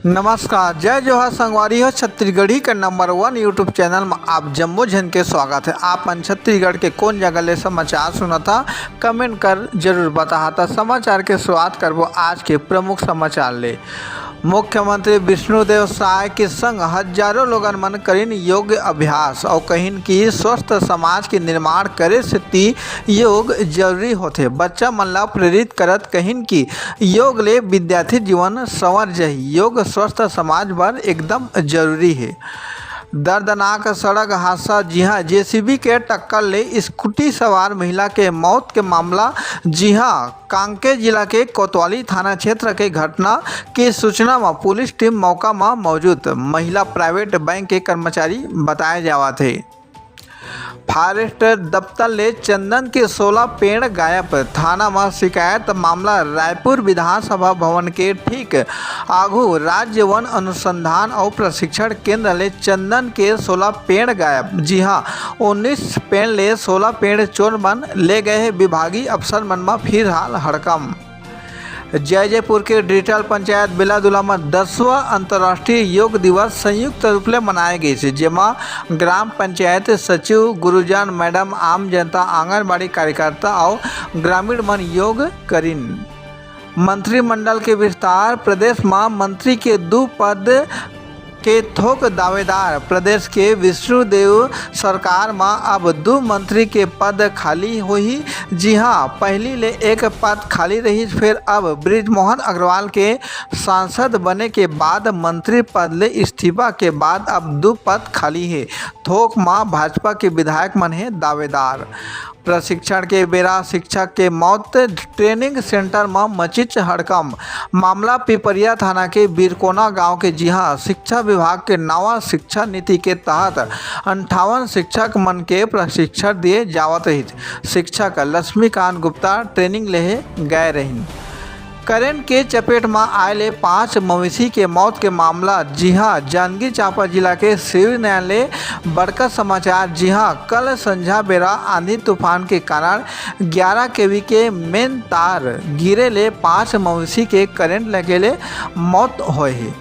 नमस्कार, जय जोहार संगवारी हो। छत्तीसगढ़ी के नंबर 1 यूट्यूब चैनल में आप जम्मो झन के स्वागत है। आपन छत्तीसगढ़ के कौन जगह ले समाचार सुना था कमेंट कर जरूर बता था। समाचार के शुरुआत करबो आज के प्रमुख समाचार ले। मुख्यमंत्री विष्णुदेव साय के संग हजारों लोगन मन करीन योग अभ्यास और कहिन कि स्वस्थ समाज के निर्माण करे से योग जरूरी होथे। बच्चा मन ला प्रेरित करत कहिन कि योग ले विद्यार्थी जीवन संवर जाही। योग स्वस्थ समाज बर एकदम जरूरी है। दर्दनाक सड़क हादसा, जी हाँ, जेसीबी के टक्कर ले स्कूटी सवार महिला के मौत के मामला। जी हाँ, कांकेर जिला के कोतवाली थाना क्षेत्र के घटना की सूचना में पुलिस टीम मौका में मौजूद। महिला प्राइवेट बैंक के कर्मचारी बताए जावा थे। फॉरेस्ट दफ्तर ले चंदन के 16 पेड़ गायब, थाना में शिकायत मामला। रायपुर विधानसभा भवन के ठीक आगू राज्य वन अनुसंधान और प्रशिक्षण केंद्र ले चंदन के 16 पेड़ गायब। जी हाँ, 19 पेड़ ले 16 पेड़ चोर मन ले गए। विभागीय अफसर मन में फिलहाल हड़कम। जयपुर के डिजिटल पंचायत बेलादुला में 10वां अंतर्राष्ट्रीय योग दिवस संयुक्त रूप से मनाए गए थे, जेमा ग्राम पंचायत सचिव, गुरुजन, मैडम, आम जनता, आंगनबाड़ी कार्यकर्ता और ग्रामीण मन योग करीन। मंत्रिमंडल के विस्तार, प्रदेश में मंत्री के 2 पद के थोक दावेदार। प्रदेश के विष्णुदेव सरकार में अब 2 मंत्री के पद खाली हुई। जी हाँ, पहली ले 1 पद खाली रही, फिर अब बृजमोहन अग्रवाल के सांसद बने के बाद मंत्री पद ले इस्तीफा के बाद अब 2 पद खाली है। थोक में भाजपा के विधायक मन है दावेदार। प्रशिक्षण के बेरा शिक्षक के मौत, ट्रेनिंग सेंटर में मचिच हड़कम। मामला पिपरिया थाना के बीरकोना गांव के। जी हाँ, शिक्षा विभाग के नवा शिक्षा नीति के तहत 58 शिक्षक मन के प्रशिक्षण दिए जावत रही। शिक्षक लक्ष्मीकांत गुप्ता ट्रेनिंग ले गए रही। करंट के चपेट में आए 5 मवेशी के मौत के मामला। जी हाँ, जांजगीर चांपा जिला के सिविल न्यायालय बड़का समाचार। जी हाँ, कल संझा बेरा आंधी तूफान के कारण 11 केवी के मेन तार गिरे ले 5 मवेशी के करंट लगे ले मौत हुए है।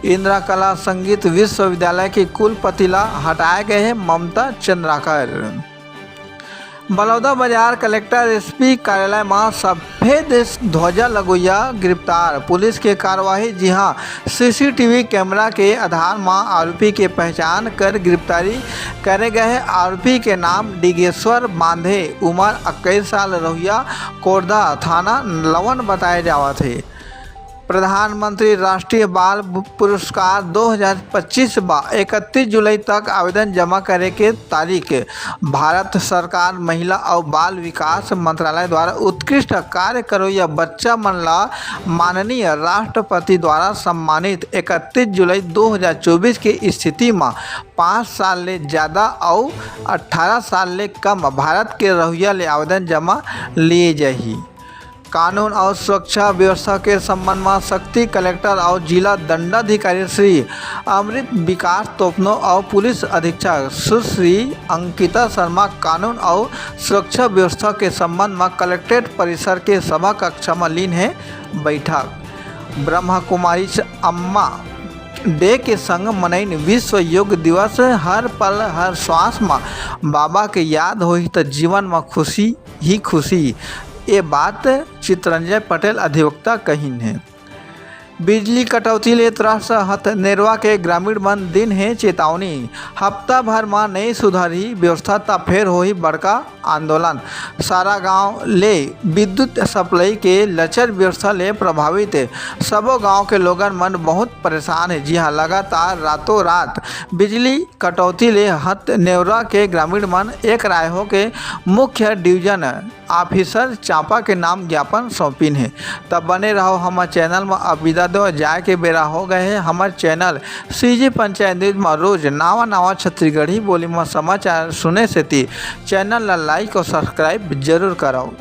इंदिरा कला संगीत विश्वविद्यालय के कुलपति ला हटाए गए हैं ममता चंद्राकर। बलौदा बाजार कलेक्टर एसपी कार्यालय में सफेद ध्वजा लगोया गिरफ्तार। पुलिस के कार्रवाई। जी हाँ, सीसीटीवी कैमरा के आधार में आरोपी के पहचान कर गिरफ्तारी करे गए। आरोपी के नाम डिगेश्वर बांधे, उम्र 21 साल, रहुआ कोरदा, थाना लवन बताए जावा थे। प्रधानमंत्री राष्ट्रीय बाल पुरस्कार 2025 31 जुलाई तक आवेदन जमा करे के तारीख। भारत सरकार महिला और बाल विकास मंत्रालय द्वारा उत्कृष्ट कार्य करो या बच्चा मन ला माननीय राष्ट्रपति द्वारा सम्मानित 31 जुलाई 2024 की स्थिति में 5 साल ले ज़्यादा और 18 साल ले कम भारत के रहुआ ले आवेदन जमा लिए जाही। कानून और सुरक्षा व्यवस्था के संबंध में शक्ति कलेक्टर और जिला दंडाधिकारी श्री अमृत विकास तोपनो और पुलिस अधीक्षक सुश्री अंकिता शर्मा कानून और सुरक्षा व्यवस्था के संबंध में कलेक्ट्रेट परिसर के सभा कक्ष में लीन है बैठक। ब्रह्मा कुमारी अम्मा डे के संग मनैन विश्व योग दिवस। हर पल हर श्वास में बाबा के याद हो तो जीवन में खुशी ही खुशी, ये बात चितरंजय पटेल अधिवक्ता कहीन है। बिजली कटौती ले त्रस्त हथनेरवा के ग्रामीण मन दिन है चेतावनी। हफ्ता भर में नहीं सुधारी व्यवस्था ता फिर हो ही बड़का आंदोलन। सारा गांव ले विद्युत सप्लाई के लचर व्यवस्था ले प्रभावित है। सबो गांव के लोगन मन बहुत परेशान है। जी हाँ, लगातार रातों रात बिजली कटौती ले हथनेरवा के ग्रामीण मन एक राय हो के मुख्य डिवीजन ऑफिसर चांपा के नाम ज्ञापन सौंपिन है। तब बने रहो हमारे चैनल में। अब विदा दो जाए के बेरा हो गए हैं। हमारे चैनल सीजी पंचायत न्यूज में रोज नवा छत्तीसगढ़ी बोली में समाचार सुने से चैनल ला लाइक और सब्सक्राइब जरूर कराओ।